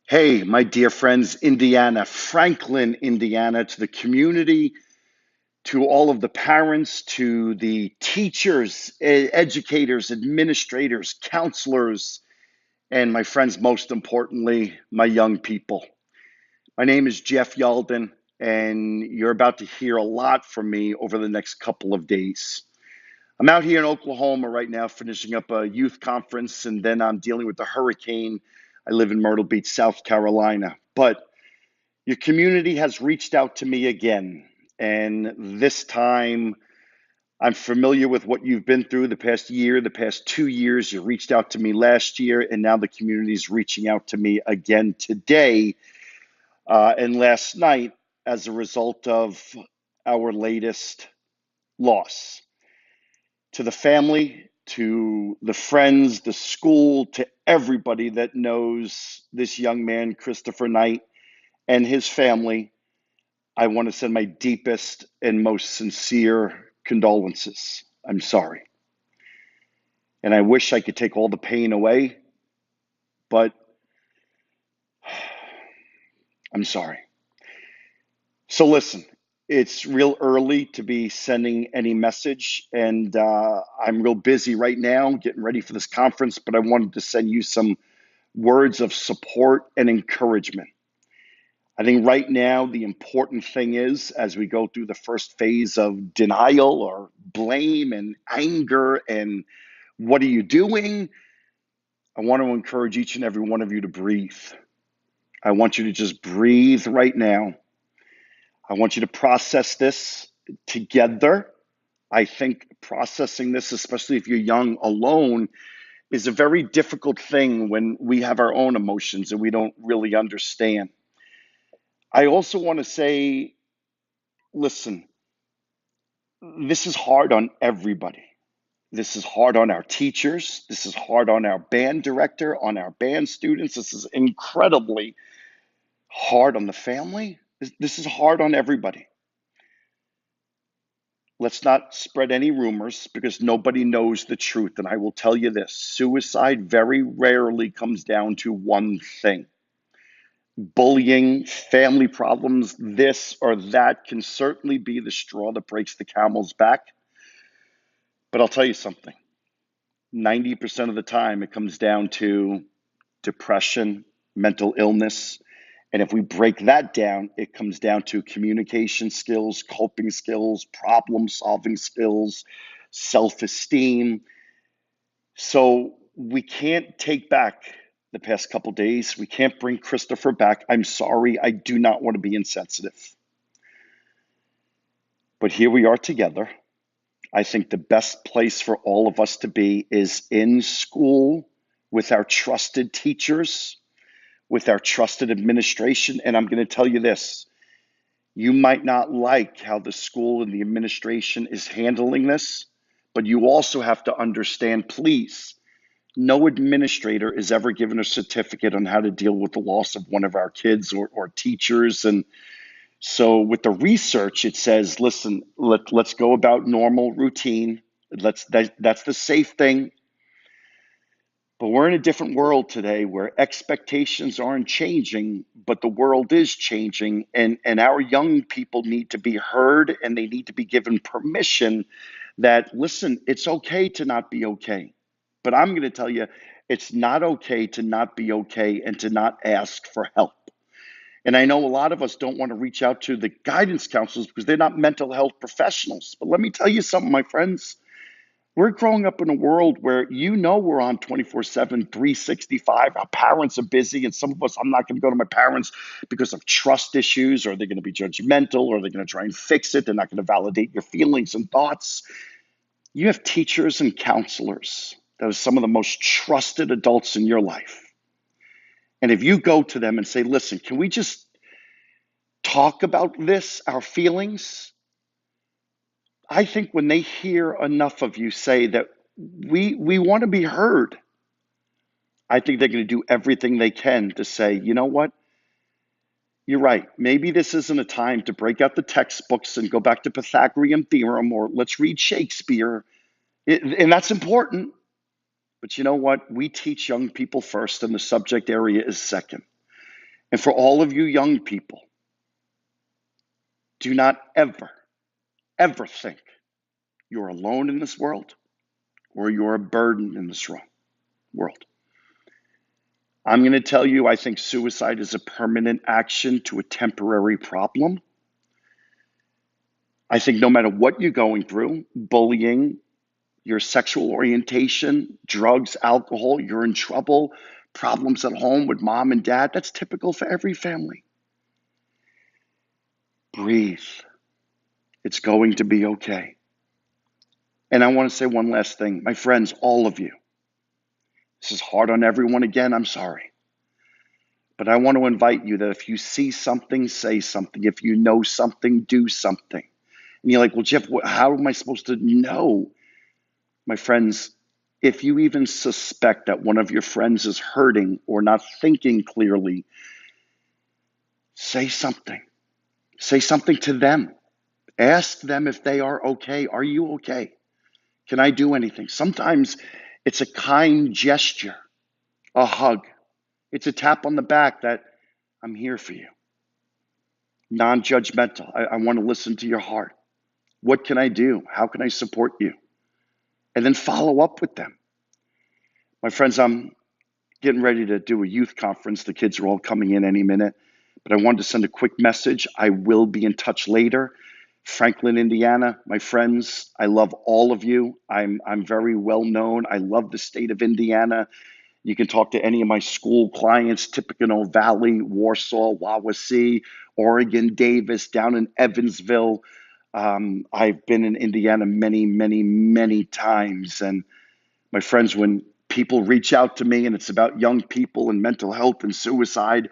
Hey, my dear friends, Indiana, Franklin, Indiana, to the community, to all of the parents, to the teachers, educators, administrators, counselors, and my friends, most importantly, my young people. My name is Jeff Yalden, and you're about to hear a lot from me over the next couple of days. I'm out here in Oklahoma right now, finishing up a youth conference, and then I'm dealing with the hurricane. I live in Myrtle Beach, South Carolina. But your community has reached out to me again, and this time I'm familiar with what you've been through the past year, the past 2 years. You reached out to me last year, and now the community is reaching out to me again today and last night as a result of our latest loss. To the family, to the friends, the school, to everybody that knows this young man, Christopher Knight, and his family, I want to send my deepest and most sincere condolences. I'm sorry. And I wish I could take all the pain away, but I'm sorry. So listen, it's real early to be sending any message, and I'm real busy right now getting ready for this conference, but I wanted to send you some words of support and encouragement. I think right now, the important thing is as we go through the first phase of denial or blame and anger and what are you doing? I want to encourage each and every one of you to breathe. I want you to just breathe right now. I want you to process this together. I think processing this, especially if you're young alone, is a very difficult thing when we have our own emotions and we don't really understand. I also want to say, listen, this is hard on everybody. This is hard on our teachers. This is hard on our band director, on our band students. This is incredibly hard on the family. This is hard on everybody. Let's not spread any rumors because nobody knows the truth. And I will tell you this, suicide very rarely comes down to one thing. Bullying, family problems, this or that can certainly be the straw that breaks the camel's back. But I'll tell you something, 90% of the time it comes down to depression, mental illness. And if we break that down, it comes down to communication skills, coping skills, problem solving skills, self esteem. So we can't take back the past couple days. We can't bring Christopher back. I'm sorry. I do not want to be insensitive. But here we are together. I think the best place for all of us to be is in school with our trusted teachers, with our trusted administration. And I'm going to tell you this, you might not like how the school and the administration is handling this, but you also have to understand, please, no administrator is ever given a certificate on how to deal with the loss of one of our kids or teachers. And so with the research, it says, listen, let's go about normal routine. That's the safe thing. But we're in a different world today where expectations aren't changing, but the world is changing. And our young people need to be heard and they need to be given permission that, listen, it's okay to not be okay. But I'm going to tell you, it's not okay to not be okay and to not ask for help. And I know a lot of us don't want to reach out to the guidance counselors because they're not mental health professionals. But let me tell you something, my friends. We're growing up in a world where we're on 24/7, 365. Our parents are busy, and some of us, I'm not going to go to my parents because of trust issues, or they're going to be judgmental, or they're going to try and fix it. They're not going to validate your feelings and thoughts. You have teachers and counselors that are some of the most trusted adults in your life. And if you go to them and say, listen, can we just talk about this, our feelings? I think when they hear enough of you say that we want to be heard, I think they're going to do everything they can to say, you know what? You're right. Maybe this isn't a time to break out the textbooks and go back to Pythagorean theorem or let's read Shakespeare. And that's important. But you know what? We teach young people first, and the subject area is second. And for all of you young people, do not ever, ever think you're alone in this world or you're a burden in this world. I'm going to tell you, I think suicide is a permanent action to a temporary problem. I think no matter what you're going through, bullying, your sexual orientation, drugs, alcohol, you're in trouble, problems at home with mom and dad, that's typical for every family. Breathe. It's going to be okay. And I want to say one last thing. My friends, all of you, this is hard on everyone again, I'm sorry. But I want to invite you that if you see something, say something. If you know something, do something. And you're like, well, Jeff, how am I supposed to know? My friends, if you even suspect that one of your friends is hurting or not thinking clearly, say something. Say something to them. Ask them if they are okay. Are you okay? Can I do anything? Sometimes it's a kind gesture, a hug. It's a tap on the back that I'm here for you. Non-judgmental. I want to listen to your heart. What can I do? How can I support you? And then follow up with them. My friends, I'm getting ready to do a youth conference. The kids are all coming in any minute. But I wanted to send a quick message. I will be in touch later. Franklin, Indiana, my friends, I love all of you. I'm very well known. I love the state of Indiana. You can talk to any of my school clients, Tippecanoe Valley, Warsaw, Wawasee, Oregon, Davis, down in Evansville. I've been in Indiana many, many, many times. And my friends, when people reach out to me and it's about young people and mental health and suicide,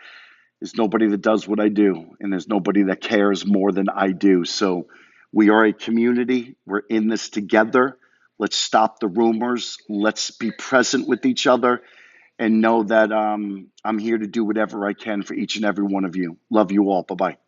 there's nobody that does what I do, and there's nobody that cares more than I do. So we are a community. We're in this together. Let's stop the rumors. Let's be present with each other and know that I'm here to do whatever I can for each and every one of you. Love you all. Bye-bye.